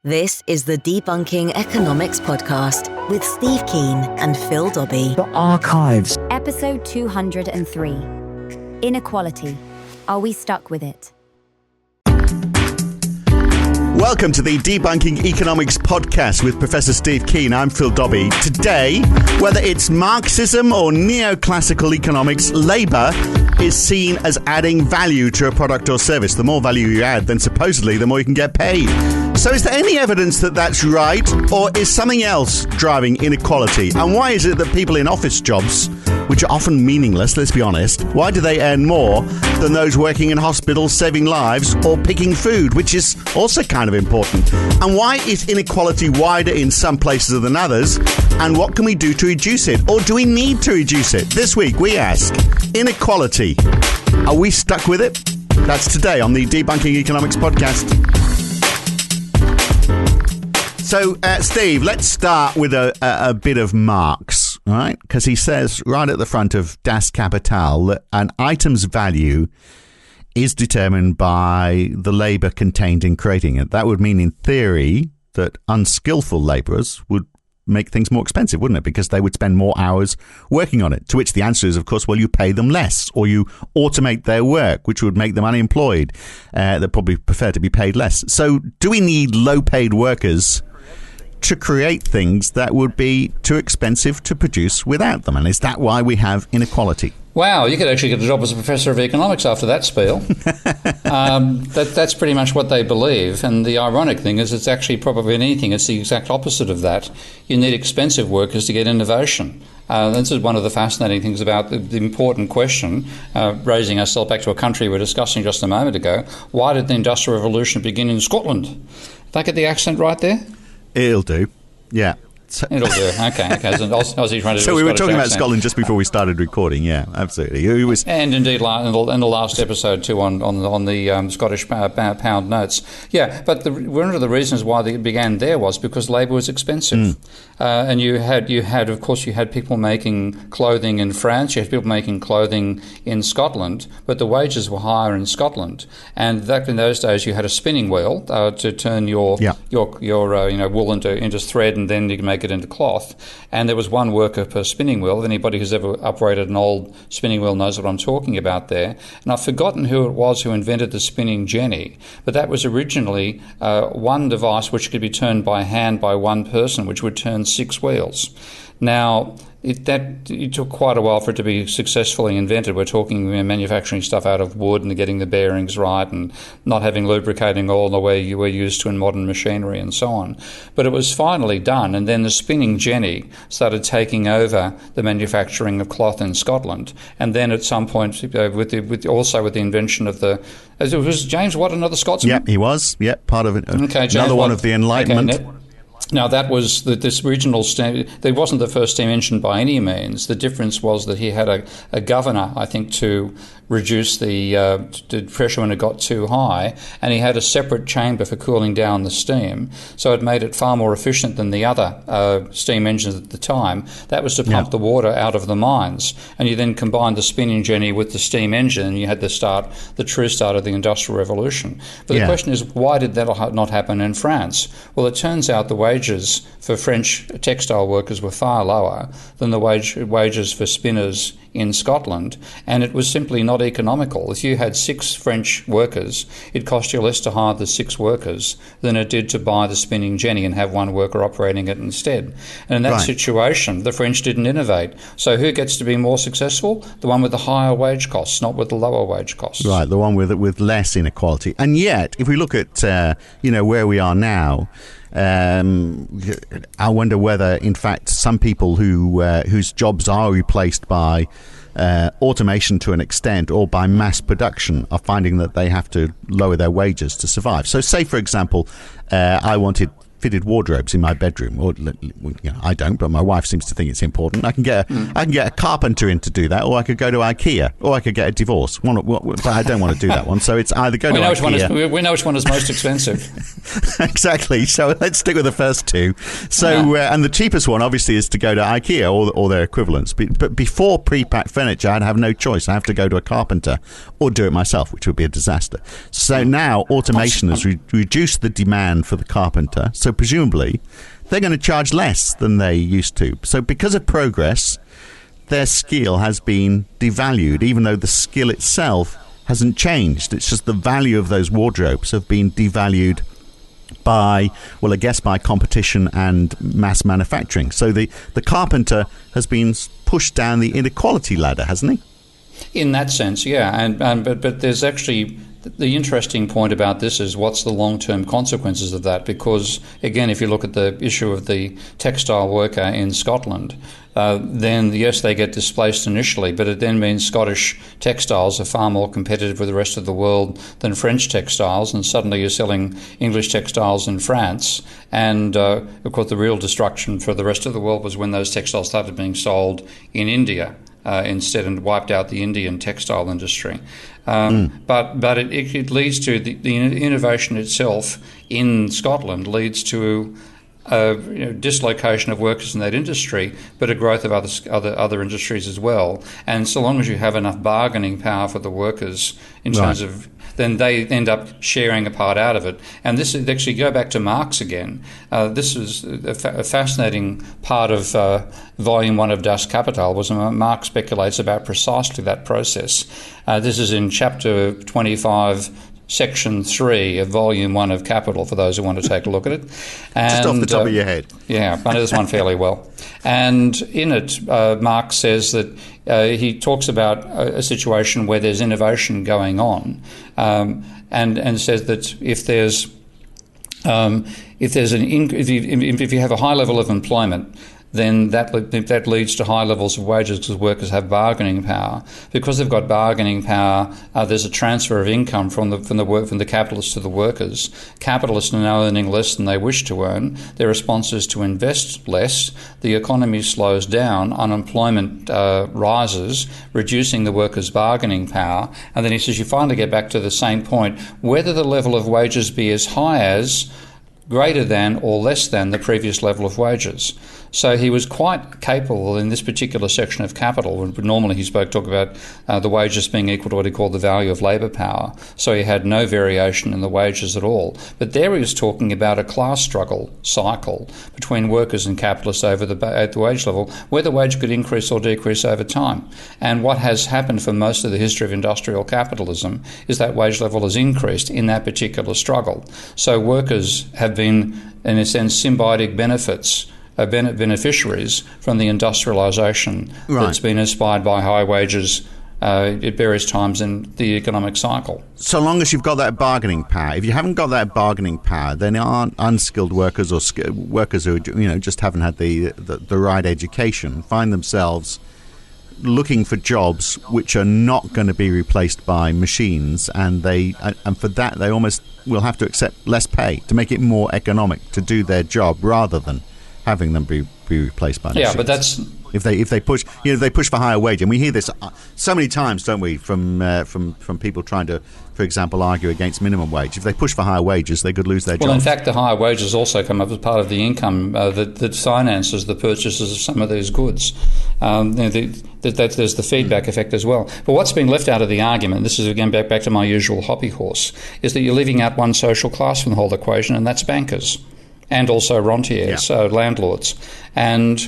This is the Debunking Economics podcast with Steve Keen and Phil Dobbie. The Archives. Episode 203. Inequality. Are we stuck with it? Welcome to the Debunking Economics podcast with Professor Steve Keen. I'm Phil Dobbie. Today, whether it's Marxism or neoclassical economics, labour is seen as adding value to a product or service. The more value you add, then supposedly the more you can get paid. So is there any evidence that that's right, or is something else driving inequality? And why is it that people in office jobs, which are often meaningless, let's be honest, why do they earn more than those working in hospitals, saving lives, or picking food, which is also kind of important? And why is inequality wider in some places than others? And what can we do to reduce it? Or do we need to reduce it? This week we ask, inequality, are we stuck with it? That's today on the Debunking Economics podcast. So, Steve, let's start with a bit of Marx, all right? Because he says right at the front of Das Kapital that an item's value is determined by the labour contained in creating it. That would mean, in theory, that unskillful labourers would make things more expensive, wouldn't it? Because they would spend more hours working on it. To which the answer is, of course, well, you pay them less, or you automate their work, which would make them unemployed. They'd probably prefer to be paid less. So do we need low-paid workers to create things that would be too expensive to produce without them? And is that why we have inequality? Wow, you could actually get a job as a professor of economics after that spiel. That's pretty much what they believe. And the ironic thing is it's actually probably anything. It's the exact opposite of that. You need expensive workers to get innovation. This is one of the fascinating things about the important question, raising ourselves back to a country we were discussing just a moment ago. Why did the Industrial Revolution begin in Scotland? Did I get the accent right there? It'll do, yeah. It'll do. Okay. So we were talking about Scotland just before we started recording. Yeah, absolutely. And indeed, in the last episode too, on the Scottish pound notes. Yeah, but one of the reasons why it began there was because labour was expensive, and you had of course people making clothing in France. You had people making clothing in Scotland, but the wages were higher in Scotland. And back in those days, you had a spinning wheel to turn your wool into thread, and then you can make it into cloth, and there was one worker per spinning wheel. Anybody who's ever operated an old spinning wheel knows what I'm talking about there. And I've forgotten who it was who invented the spinning jenny, but that was originally one device which could be turned by hand by one person, which would turn 6 wheels. Now, it took quite a while for it to be successfully invented. We're talking manufacturing stuff out of wood and getting the bearings right and not having lubricating oil the way you were used to in modern machinery and so on. But it was finally done, and then the spinning jenny started taking over the manufacturing of cloth in Scotland. And then at some point, with the invention of was James Watt another Scotsman? Yeah, he was. Yeah, part of it. Okay, another one of the Enlightenment. Okay, now, that was this original steam. There wasn't the first steam engine by any means. The difference was that he had a governor, I think, to reduce the pressure when it got too high, and he had a separate chamber for cooling down the steam. So it made it far more efficient than the other steam engines at the time. That was to pump the water out of the mines. And you then combined the spinning jenny with the steam engine, and you had the true start of the Industrial Revolution. But the question is, why did that not happen in France? Well, it turns out the wages for French textile workers were far lower than the wages for spinners in Scotland, and it was simply not economical. If you had 6 French workers, it cost you less to hire the 6 workers than it did to buy the spinning jenny and have one worker operating it instead. And in that situation, the French didn't innovate. So who gets to be more successful? The one with the higher wage costs, not with the lower wage costs. Right, the one with less inequality. And yet, if we look at where we are now, I wonder whether, in fact, some people whose jobs are replaced by automation to an extent or by mass production are finding that they have to lower their wages to survive. So say, for example, I wanted fitted wardrobes in my bedroom, or I don't, but my wife seems to think it's important. I can get a carpenter in to do that, or I could go to IKEA, or I could get a divorce. But I don't want to do that one. So it's either go to IKEA. We know which one is most expensive. Exactly. So let's stick with the first two. So and the cheapest one obviously is to go to IKEA or their equivalents. But before pre-packed furniture, I'd have no choice. I have to go to a carpenter or do it myself, which would be a disaster. So now automation has reduced the demand for the carpenter. So presumably they're going to charge less than they used to. So because of progress, their skill has been devalued, even though the skill itself hasn't changed. It's just the value of those wardrobes have been devalued by competition and mass manufacturing. So the carpenter has been pushed down the inequality ladder, hasn't he? In that sense, yeah. But there's actually the interesting point about this is what's the long-term consequences of that? Because, again, if you look at the issue of the textile worker in Scotland, then, yes, they get displaced initially, but it then means Scottish textiles are far more competitive with the rest of the world than French textiles, and suddenly you're selling English textiles in France. And, of course, the real destruction for the rest of the world was when those textiles started being sold in India. Instead, and wiped out the Indian textile industry. But it leads to the innovation itself in Scotland leads to dislocation of workers in that industry, but a growth of other industries as well. And so long as you have enough bargaining power for the workers in terms of, then they end up sharing a part out of it. And this is actually, go back to Marx again. This is a fascinating part of Volume 1 of Das Kapital, was Marx speculates about precisely that process. This is in Chapter 25, Section 3 of Volume 1 of Capital, for those who want to take a look at it. And, just off the top of your head. Yeah, I know this one fairly well. And in it, Marx says that he talks about a situation where there's innovation going on, and says that if you have a high level of employment, then that leads to high levels of wages because workers have bargaining power. Because they've got bargaining power, there's a transfer of income from the capitalists to the workers. Capitalists are now earning less than they wish to earn. Their response is to invest less. The economy slows down. Unemployment rises, reducing the workers' bargaining power. And then he says you finally get back to the same point, whether the level of wages be as high as, greater than, or less than the previous level of wages. So he was quite capable in this particular section of Capital. Normally he talked about the wages being equal to what he called the value of labour power. So he had no variation in the wages at all. But there he was talking about a class struggle cycle between workers and capitalists at the wage level, where the wage could increase or decrease over time. And what has happened for most of the history of industrial capitalism is that wage level has increased in that particular struggle. So workers have been, in a sense, symbiotic beneficiaries from the industrialisation that's been inspired by high wages at various times in the economic cycle. So long as you've got that bargaining power. If you haven't got that bargaining power, then aren't unskilled workers or workers who just haven't had the right education find themselves looking for jobs which are not going to be replaced by machines, and for that they almost will have to accept less pay to make it more economic to do their job rather than having them be replaced by machines. Yeah, but that's if they push for higher wage, and we hear this so many times, don't we, from people trying to, for example, argue against minimum wage. If they push for higher wages, they could lose their jobs. Well, in fact, the higher wages also come up as part of the income that finances the purchases of some of these goods. There's the feedback effect as well. But what's been left out of the argument, this is again back to my usual hobby horse, is that you're leaving out one social class from the whole equation, and that's bankers. And also rentiers, landlords. And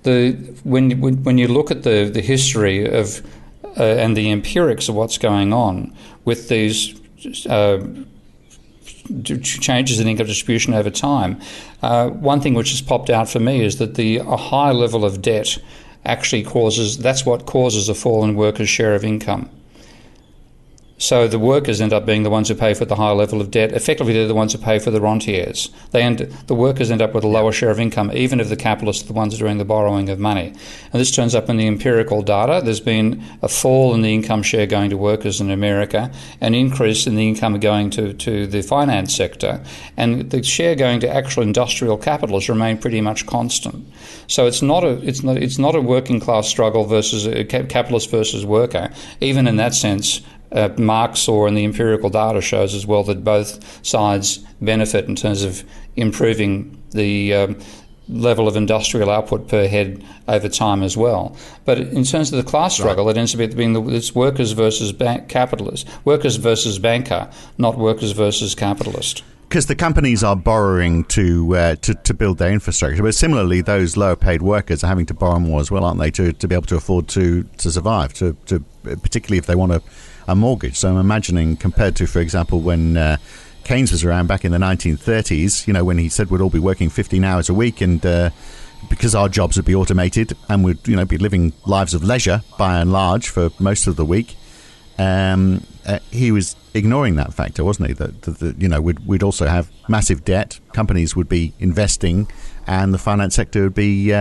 when you look at the history of and the empirics of what's going on with these changes in income distribution over time, one thing which has popped out for me is that a high level of debt actually causes a fall in workers' share of income. So the workers end up being the ones who pay for the higher level of debt. Effectively, they're the ones who pay for the rentiers. The workers end up with a lower share of income, even if the capitalists are the ones doing the borrowing of money. And this turns up in the empirical data. There's been a fall in the income share going to workers in America, an increase in the income going to the finance sector, and the share going to actual industrial capital has remained pretty much constant. So it's not a working class struggle versus a capitalist versus worker. Even in that sense, Marx saw in the empirical data shows as well that both sides benefit in terms of improving the level of industrial output per head over time as well. But in terms of the class struggle, it ends up being it's workers versus capitalist, workers versus banker, not workers versus capitalist. Because the companies are borrowing to build their infrastructure, but similarly, those lower paid workers are having to borrow more as well, aren't they, to be able to afford to survive, to particularly if they want a mortgage. So I'm imagining, compared to, for example, when Keynes was around back in the 1930s, when he said we'd all be working 15 hours a week, and because our jobs would be automated and we'd be living lives of leisure by and large for most of the week, he was ignoring that factor, wasn't he? That we'd also have massive debt, companies would be investing, and the finance sector would be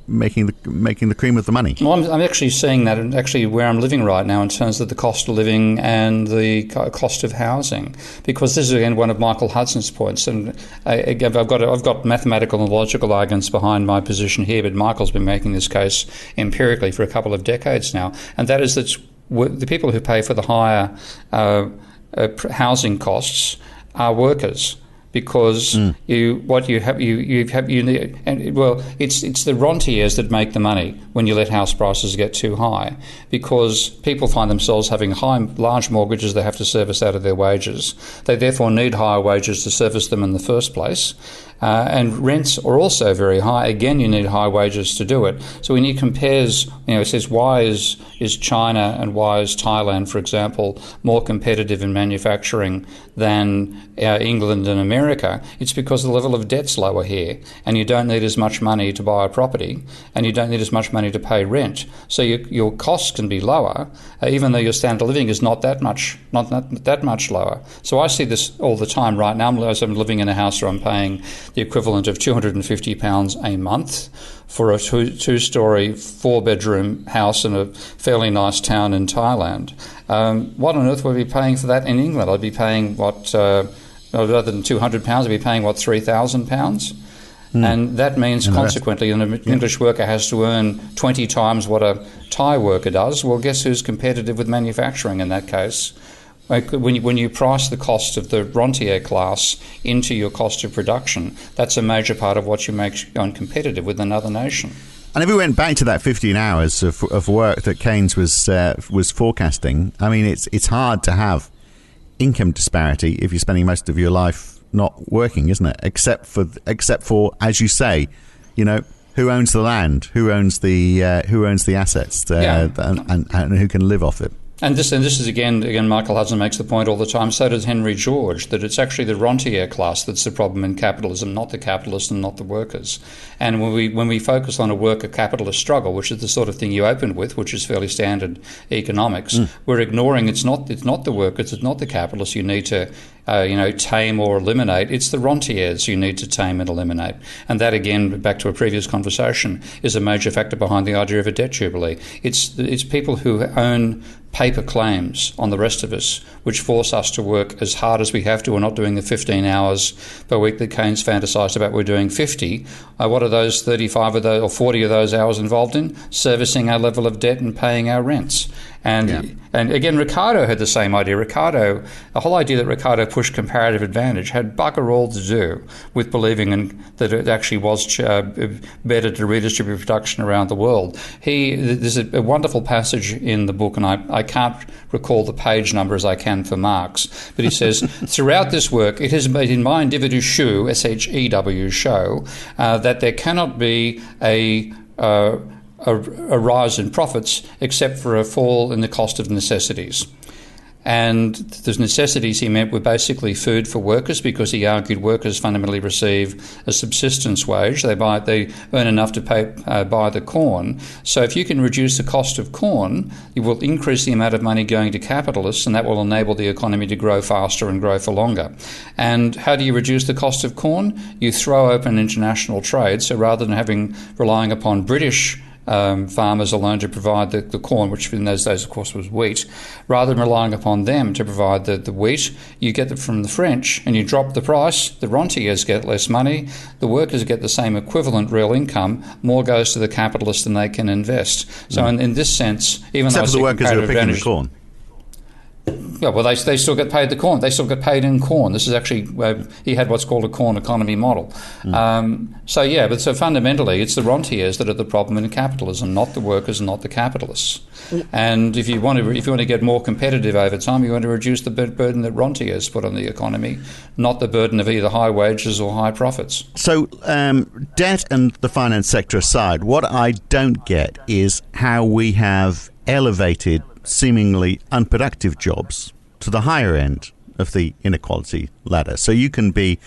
making the cream of the money. Well, I'm actually seeing that, and actually where I'm living right now in terms of the cost of living and the cost of housing, because this is again one of Michael Hudson's points. And again, I've got mathematical and logical arguments behind my position here, but Michael's been making this case empirically for a couple of decades now, and that is that the people who pay for the higher housing costs are workers. Because it's the rentiers that make the money when you let house prices get too high, because people find themselves having large mortgages they have to service out of their wages. They therefore need higher wages to service them in the first place. And rents are also very high. Again, you need high wages to do it. So when he compares, it says why is China and why is Thailand, for example, more competitive in manufacturing than England and America? It's because the level of debt's lower here, and you don't need as much money to buy a property, and you don't need as much money to pay rent. So your costs can be lower, even though your standard of living is not that much lower. So I see this all the time right now. I'm living in a house where I'm paying the equivalent of £250 a month for a two-storey, 4-bedroom house in a fairly nice town in Thailand. What on earth would I be paying for that in England? I'd be paying rather than £200, I'd be paying £3,000. And that means consequently an English worker has to earn 20 times what a Thai worker does. Well, guess who's competitive with manufacturing in that case? When you price the cost of the rentier class into your cost of production, that's a major part of what you make competitive with another nation. And if we went back to that 15 hours of work that Keynes was forecasting, I mean, it's hard to have income disparity if you're spending most of your life not working, isn't it? Except for, as you say, who owns the land, who owns the assets, and who can live off it. And this is again, Michael Hudson makes the point all the time, so does Henry George, that it's actually the rentier class that's the problem in capitalism, not the capitalists and not the workers. And when we focus on a worker-capitalist struggle, which is the sort of thing you opened with, which is fairly standard economics, we're ignoring it's not the workers, it's not the capitalists you need to tame or eliminate. It's the rentiers you need to tame and eliminate. And that, again, back to a previous conversation, is a major factor behind the idea of a debt jubilee. It's people who own paper claims on the rest of us, which force us to work as hard as we have to. We're not doing the 15 hours per week that Keynes fantasised about. We're doing 50. What are those 35 of those or 40 of those hours involved in? Servicing our level of debt and paying our rents. And again, Ricardo had the same idea. The whole idea that Ricardo pushed comparative advantage had bugger all to do with believing that it actually was better to redistribute production around the world. There's a wonderful passage in the book, and I can't recall the page number as I can for Marx, but he says, throughout this work, it has made in my endeavour to shew, S-H-E-W, show, that there cannot be a rise in profits except for a fall in the cost of necessities. And the necessities he meant were basically food for workers, because he argued workers fundamentally receive a subsistence wage. They earn enough to buy the corn. So if you can reduce the cost of corn, you will increase the amount of money going to capitalists, and that will enable the economy to grow faster and grow for longer. And how do you reduce the cost of corn? You throw open international trade. So rather than relying upon British farmers alone to provide the corn, which in those days, of course, was wheat. Rather than relying upon them to provide the wheat, you get it from the French and you drop the price. The rentiers get less money. The workers get the same equivalent real income. More goes to the capitalists than they can invest. So in this sense, even except though for the workers who are picking the corn. Yeah, well, they still get paid the corn. They still get paid in corn. This is actually he had what's called a corn economy model. So fundamentally, it's the rentiers that are the problem in capitalism, not the workers, not the capitalists. And if you want to get more competitive over time, you want to reduce the burden that rentiers put on the economy, not the burden of either high wages or high profits. So, debt and the finance sector aside, what I don't get is how we have elevated seemingly unproductive jobs to the higher end of the inequality ladder. So you can be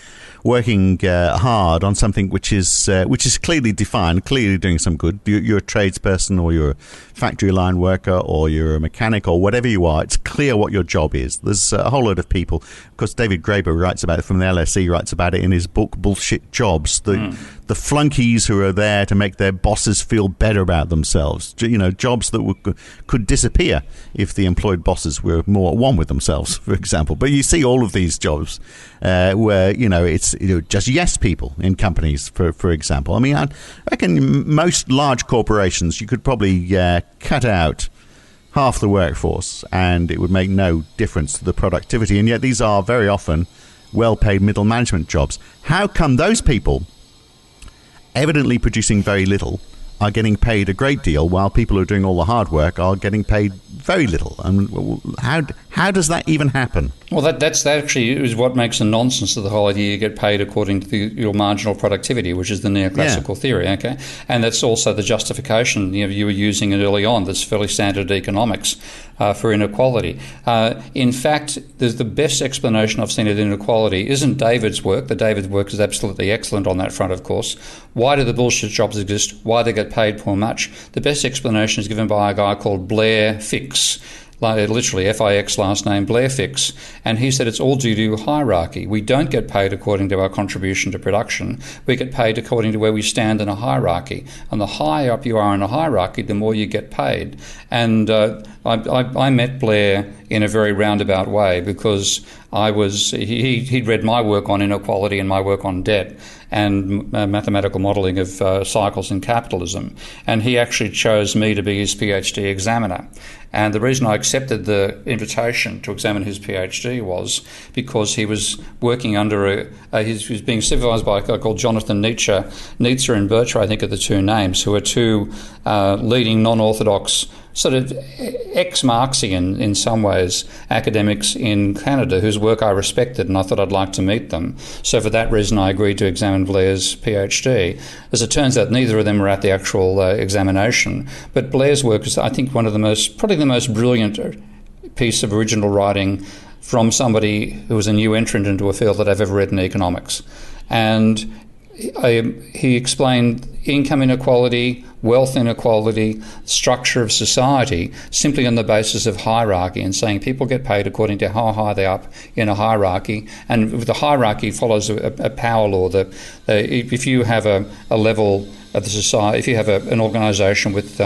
working hard on something which is clearly defined, clearly doing some good. You're a tradesperson, or you're a factory line worker, or you're a mechanic, or whatever you are. It's clear what your job is. There's a whole load of people. Of course, David Graeber writes about it from the LSE, writes about it in his book Bullshit Jobs. The flunkies who are there to make their bosses feel better about themselves. Jobs that could disappear if the employed bosses were more at one with themselves, for example. But you see all of these jobs where it's just yes people in companies, for example. I mean, I reckon most large corporations, you could probably cut out half the workforce and it would make no difference to the productivity. And yet these are very often well-paid middle management jobs. How come those people, evidently producing very little, are getting paid a great deal, while people who are doing all the hard work are getting paid very little? And how does that even happen? Well, that actually is what makes a nonsense of the whole idea you get paid according to your marginal productivity, which is the neoclassical theory, okay? And that's also the justification you were using it early on, that's fairly standard economics for inequality. In fact, the best explanation I've seen of inequality isn't David's work. David's work is absolutely excellent on that front, of course. Why do the bullshit jobs exist? Why they get paid poor much? The best explanation is given by a guy called Blair Fix. Literally F-I-X last name, Blair Fix, and he said it's all due to hierarchy. We don't get paid according to our contribution to production. We get paid according to where we stand in a hierarchy, and the higher up you are in a hierarchy, the more you get paid. And I met Blair in a very roundabout way, because he'd read my work on inequality and my work on debt and mathematical modelling of cycles in capitalism, and he actually chose me to be his PhD examiner. And the reason I accepted the invitation to examine his PhD was because he was working under he was being supervised by a guy called Jonathan Nietzsche and Bircher, I think, are the two names, who are two leading non-orthodox sort of ex-Marxian, in some ways, academics in Canada whose work I respected, and I thought I'd like to meet them. So for that reason, I agreed to examine Blair's PhD. As it turns out, neither of them were at the actual examination, but Blair's work is, I think, probably the most brilliant piece of original writing from somebody who was a new entrant into a field that I've ever read in economics. And he explained income inequality, wealth inequality, structure of society, simply on the basis of hierarchy, and saying people get paid according to how high they're up in a hierarchy. And the hierarchy follows a power law that if you have a level of the society, if you have an organisation with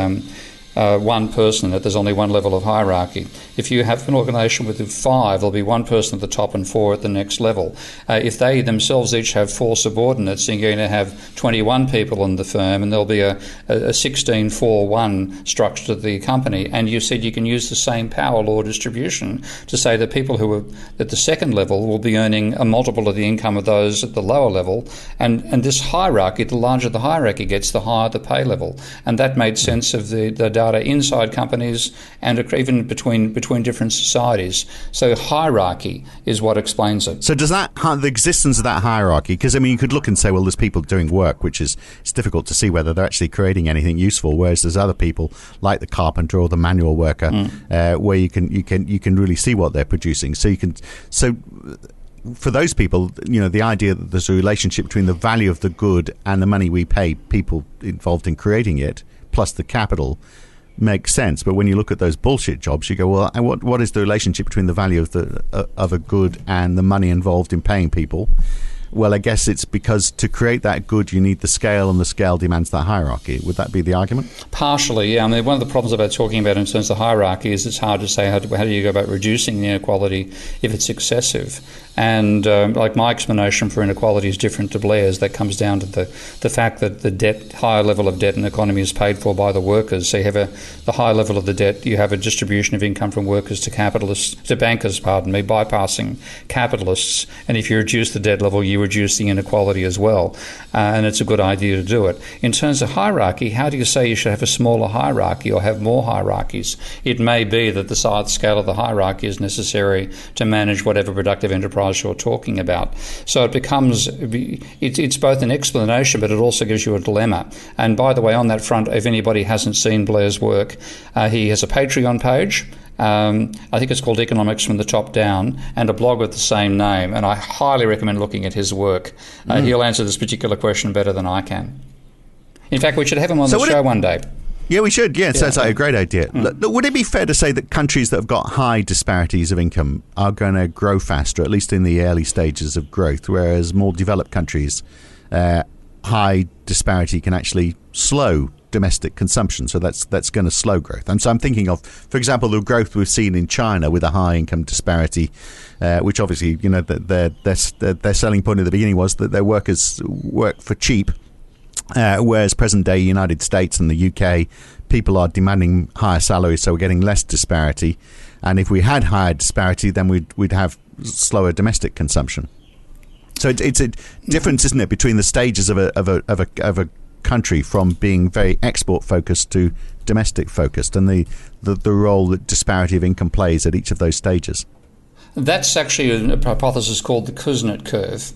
one person, that there's only one level of hierarchy. If you have an organisation with 5, there'll be one person at the top and 4 at the next level. If they themselves each have 4 subordinates, you're going to have 21 people in the firm, and there'll be a 16-4-1 structure to the company. And you said you can use the same power law distribution to say that people who are at the second level will be earning a multiple of the income of those at the lower level. And this hierarchy, the larger the hierarchy gets, the higher the pay level. And that made sense of the data inside companies and even between different societies. So hierarchy is what explains it. So does that, the existence of that hierarchy, because, I mean, you could look and say, well, there's people doing work, which is, it's difficult to see whether they're actually creating anything useful, whereas there's other people like the carpenter or the manual worker where you can really see what they're producing. So for those people, the idea that there's a relationship between the value of the good and the money we pay people involved in creating it, plus the capital, makes sense. But when you look at those bullshit jobs, you go, well, what is the relationship between the value of a good and the money involved in paying people? Well, I guess it's because to create that good, you need the scale, and the scale demands that hierarchy. Would that be the argument? Partially, yeah. I mean, one of the problems about talking about in terms of hierarchy is it's hard to say how do you go about reducing the inequality if it's excessive. And like my explanation for inequality is different to Blair's. That comes down to the fact that the higher level of debt in the economy is paid for by the workers. So you have the higher level of the debt, you have a distribution of income from workers to bankers, bypassing capitalists. And if you reduce the debt level, you reduce the inequality as well. And it's a good idea to do it. In terms of hierarchy, how do you say you should have a smaller hierarchy or have more hierarchies? It may be that the size scale of the hierarchy is necessary to manage whatever productive enterprise you're talking about. So it becomes, it's both an explanation, but it also gives you a dilemma. And by the way, on that front, if anybody hasn't seen Blair's work, he has a Patreon page. I think it's called Economics from the Top Down, and a blog with the same name, and I highly recommend looking at his work. He'll answer this particular question better than I can. In fact, we should have him on the show one day. Yeah, we should. Yeah, sounds like a great idea. Would it be fair to say that countries that have got high disparities of income are going to grow faster, at least in the early stages of growth, whereas more developed countries, high disparity can actually slow domestic consumption, so that's going to slow growth. And so I'm thinking of, for example, the growth we've seen in China with a high income disparity, which obviously, their selling point at the beginning was that their workers work for cheap, whereas present day United States and the UK, people are demanding higher salaries, so we're getting less disparity. And if we had higher disparity, then we'd have slower domestic consumption. So it's a difference, isn't it, between the stages of a country from being very export focused to domestic focused, and the role that disparity of income plays at each of those stages. That's actually a hypothesis called the Kuznets curve,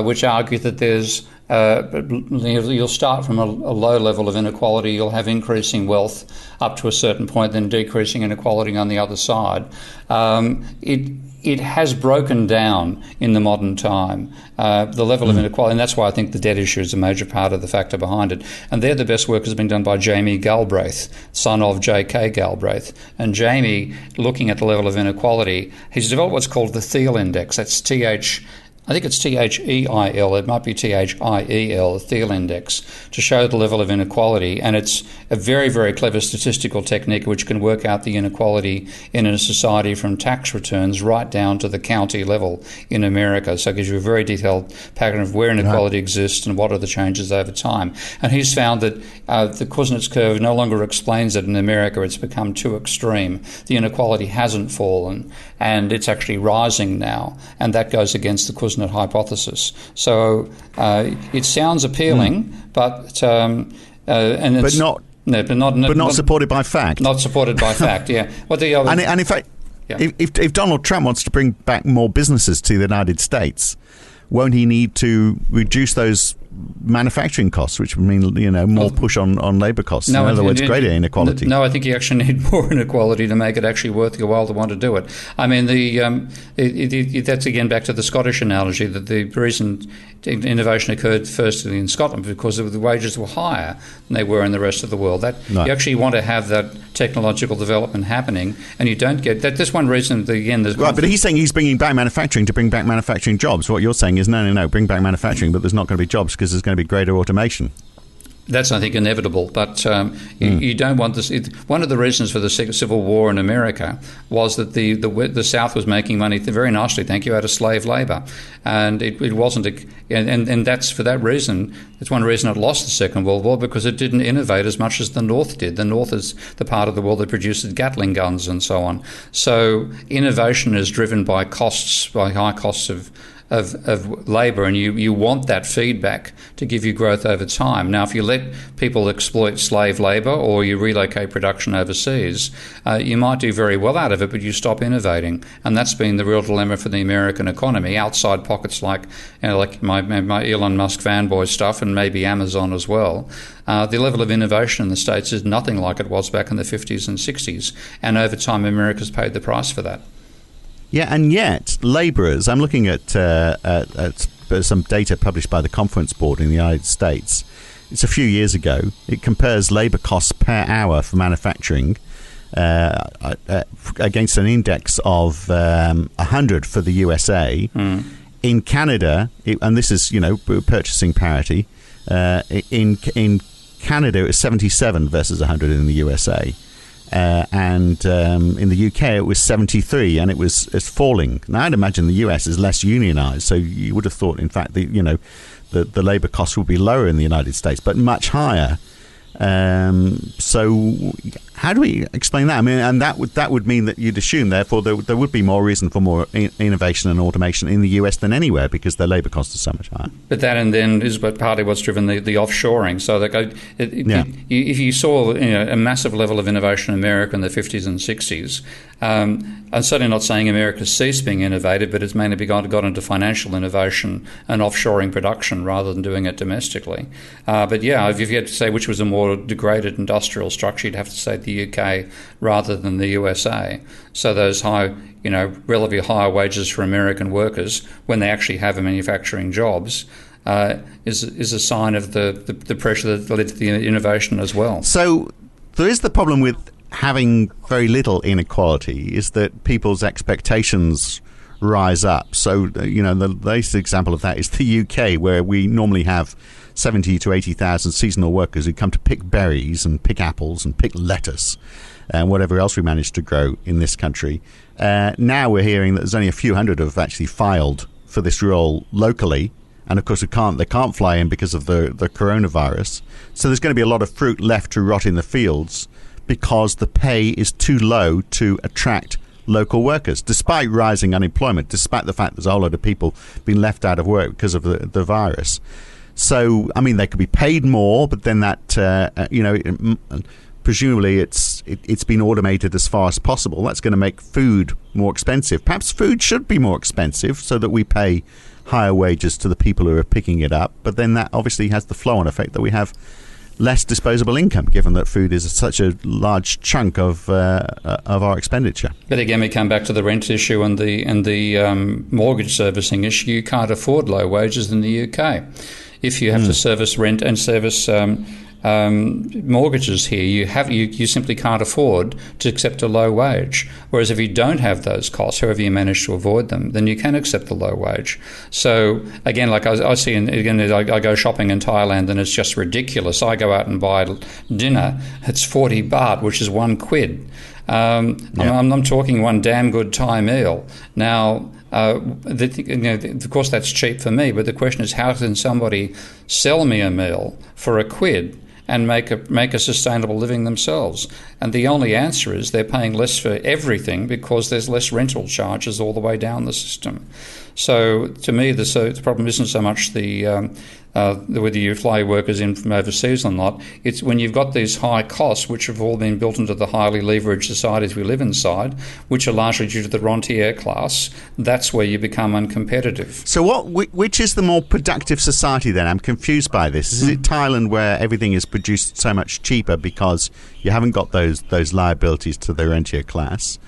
which argues that there's you'll start from a low level of inequality, you'll have increasing wealth up to a certain point, then decreasing inequality on the other side. It has broken down in the modern time, the level of inequality, and that's why I think the debt issue is a major part of the factor behind it. And there the best work has been done by Jamie Galbraith, son of J.K. Galbraith. And Jamie, looking at the level of inequality, he's developed what's called the Thiel Index. That's I think it's Theil, it might be Thiel, the Thiel Index, to show the level of inequality. And it's a very, very clever statistical technique which can work out the inequality in a society from tax returns right down to the county level in America. So it gives you a very detailed pattern of where inequality exists and what are the changes over time. And he's found that the Kuznets curve no longer explains it in America. It's become too extreme. The inequality hasn't fallen, and it's actually rising now. And that goes against the Kuznets hypothesis. So it sounds appealing, but not supported by fact. Not supported by fact. Yeah. And in fact, if Donald Trump wants to bring back more businesses to the United States, won't he need to reduce those manufacturing costs, which would mean more push on labour costs? In other words, greater inequality. No, I think you actually need more inequality to make it actually worth your while to want to do it. I mean, that's again back to the Scottish analogy, that the reason innovation occurred firstly in Scotland because the wages were higher than they were in the rest of the world. You actually want to have that technological development happening, and you don't get that. That's one reason that, again, there's right. But he's saying he's bringing back manufacturing to bring back manufacturing jobs. What you're saying is no, bring back manufacturing, but there's not going to be jobs because there's going to be greater automation. That's, I think, inevitable. But you don't want this. One of the reasons for the Civil War in America was that the South was making money very nicely, thank you, out of slave labour. And it wasn't, and that's for that reason. It's one reason it lost the Second World War, because it didn't innovate as much as the North did. The North is the part of the world that produces Gatling guns and so on. So innovation is driven by costs, by high costs of of labour, and you want that feedback to give you growth over time. Now, if you let people exploit slave labour or you relocate production overseas, you might do very well out of it, but you stop innovating, and that's been the real dilemma for the American economy. Outside pockets like my Elon Musk fanboy stuff, and maybe Amazon as well. The level of innovation in the States is nothing like it was back in the 50s and 60s, and over time America's paid the price for that. Yeah, and yet labourers, I'm looking at some data published by the Conference Board in the United States. It's a few years ago. It compares labour costs per hour for manufacturing against an index of 100 for the USA. In Canada, and this is, purchasing parity, in Canada it was 77 versus 100 in the USA. And in the UK it was 73, and it's falling. Now I'd imagine the US is less unionised, so you would have thought, in fact, the labour costs would be lower in the United States, but much higher. So how do we explain that? I mean, and that would mean that you'd assume, therefore, there would be more reason for more innovation and automation in the US than anywhere, because their labour costs are so much higher. But that, and then, is partly what's driven the offshoring. So that if you saw a massive level of innovation in America in the 50s and 60s, I'm certainly not saying America ceased being innovative, but it's mainly got into financial innovation and offshoring production rather than doing it domestically. But yeah, if you had to say which was a more degraded industrial structure, you'd have to say the UK rather than the USA. So those high, relatively higher wages for American workers when they actually have manufacturing jobs is a sign of the pressure that led to the innovation as well. So there is the problem with having very little inequality, is that people's expectations rise up. So, the latest example of that is the UK, where we normally have 70 to 80,000 seasonal workers who come to pick berries and pick apples and pick lettuce and whatever else we manage to grow in this country. Now we're hearing that there's only a few hundred who have actually filed for this role locally. And of course, they can't fly in because of the coronavirus. So there's going to be a lot of fruit left to rot in the fields because the pay is too low to attract local workers, despite rising unemployment, despite the fact there's a whole lot of people being left out of work because of the virus. So, I mean, they could be paid more, but then that, presumably it's been automated as far as possible. That's going to make food more expensive. Perhaps food should be more expensive so that we pay higher wages to the people who are picking it up. But then that obviously has the flow-on effect that we have less disposable income, given that food is such a large chunk of our expenditure. But again, we come back to the rent issue and the mortgage servicing issue. You can't afford low wages in the UK. If you have to service rent and service mortgages here, you simply can't afford to accept a low wage. Whereas if you don't have those costs, however you manage to avoid them, then you can accept the low wage. So again, like I see, I go shopping in Thailand and it's just ridiculous. I go out and buy dinner. It's 40 baht, which is £1. I'm talking one damn good Thai meal. Now, of course, that's cheap for me, but the question is, how can somebody sell me a meal for £1 and make a sustainable living themselves? And the only answer is they're paying less for everything because there's less rental charges all the way down the system. So to me, the problem isn't so much whether you fly workers in from overseas or not. It's when you've got these high costs, which have all been built into the highly leveraged societies we live inside, which are largely due to the rentier class. That's where you become uncompetitive. So which is the more productive society then? I'm confused by this. Is it Thailand, where everything is produced so much cheaper because you haven't got those liabilities to the rentier class?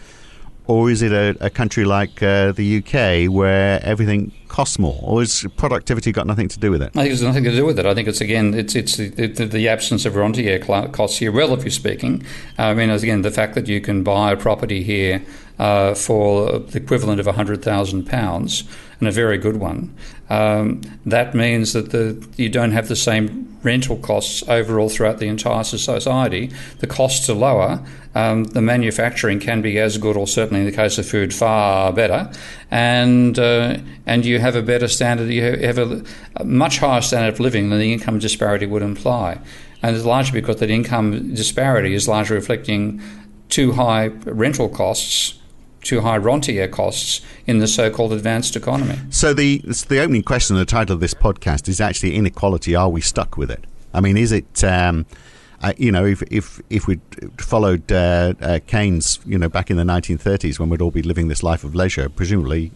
Or is it a country like the UK, where everything costs more? Or has productivity got nothing to do with it? I think it's nothing to do with it. I think it's the absence of rentier costs here, relatively speaking. I mean, again, the fact that you can buy a property here for the equivalent of £100,000, and a very good one, that means that you don't have the same rental costs overall throughout the entire society. The costs are lower. The manufacturing can be as good, or certainly in the case of food, far better, and you have a better standard. You have a much higher standard of living than the income disparity would imply, and it's largely because that income disparity is largely reflecting too high rental costs too high rentier costs in the so-called advanced economy. So the opening question, the title of this podcast is actually Inequality. Are we stuck with it? I mean, is it? If we followed Keynes, back in the 1930s when we'd all be living this life of leisure, presumably,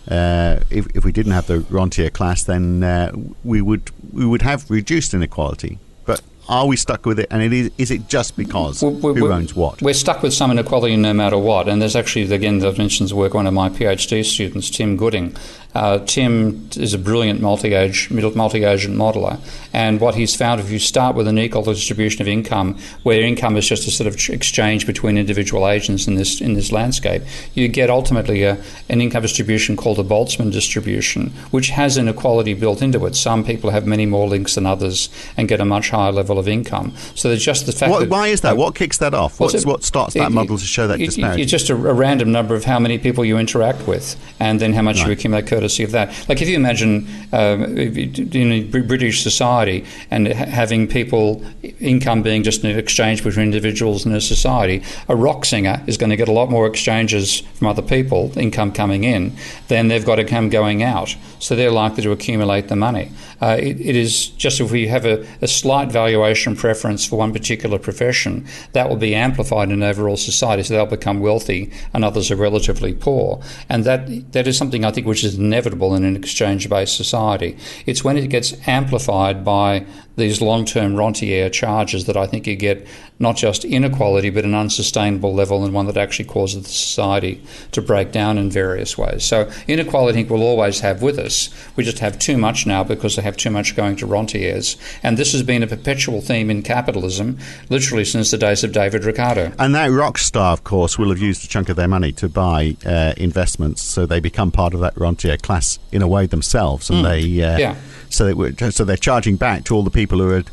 if we didn't have the rentier class, then we would have reduced inequality. But are we stuck with it? And is it just because who owns what? We're stuck with some inequality no matter what. And there's actually, again, I've mentioned the work of one of my PhD students, Tim Gooding. Tim is a brilliant multi-agent modeller, and what he's found, if you start with an equal distribution of income, where income is just a sort of exchange between individual agents in this landscape, you get ultimately an income distribution called a Boltzmann distribution, which has inequality built into it. Some people have many more links than others and get a much higher level of income. So there's just the fact why is that? What kicks that off? What starts that model to show that disparity? It's just a random number of how many people you interact with, and then how much you accumulate courtesy of that. Like if you imagine in British society and having people income being just an exchange between individuals in a society, a rock singer is going to get a lot more exchanges from other people, income coming in, than they've got income going out. So they're likely to accumulate the money. It is just if we have a slight valuation preference for one particular profession, that will be amplified in overall society, so they'll become wealthy and others are relatively poor. And that is something I think which is inevitable in an exchange-based society. It's when it gets amplified by these long-term rentier charges that I think you get not just inequality but an unsustainable level, and one that actually causes the society to break down in various ways. So inequality I think we'll always have with us. We just have too much now because they have too much going to rentiers. And this has been a perpetual theme in capitalism literally since the days of David Ricardo. And that rock star, of course, will have used a chunk of their money to buy investments, so they become part of that rentier class in a way themselves, and So they're charging back to all the people who are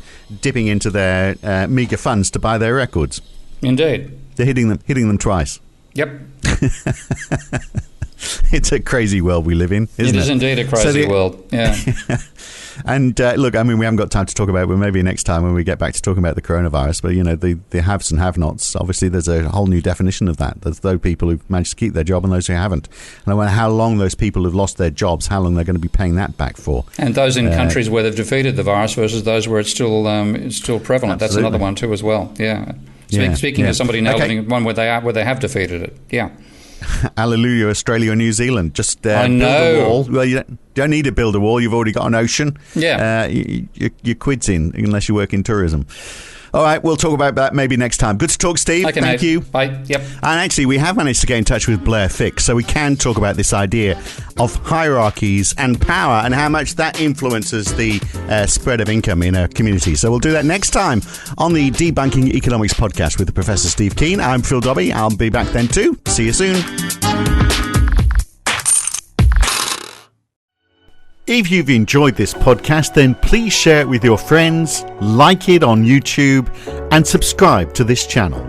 dipping into their meagre funds to buy their records. Indeed, they're hitting them twice. Yep. It's a crazy world we live in, isn't it? It is indeed a crazy world. Yeah. And look, I mean, we haven't got time to talk about it, but maybe next time when we get back to talking about the coronavirus. But the haves and have-nots. Obviously, there's a whole new definition of that. There's those people who've managed to keep their job and those who haven't. And I wonder how long those people who've lost their jobs, how long they're going to be paying that back for. And those in countries where they've defeated the virus versus those where it's still prevalent. Absolutely. That's another one too, as well. Yeah. Speaking of somebody now living in one where they have defeated it. Yeah. Hallelujah, Australia and New Zealand. Just build a wall. Well, you don't need to build a wall. You've already got an ocean. Yeah. Your quid's in, unless you work in tourism. All right, we'll talk about that maybe next time. Good to talk, Steve. Okay, Thank you. Bye. Yep. And actually, we have managed to get in touch with Blair Fix, so we can talk about this idea of hierarchies and power and how much that influences the spread of income in a community. So we'll do that next time on the Debunking Economics podcast with Professor Steve Keen. I'm Phil Dobbie. I'll be back then too. See you soon. If you've enjoyed this podcast, then please share it with your friends, like it on YouTube, and subscribe to this channel.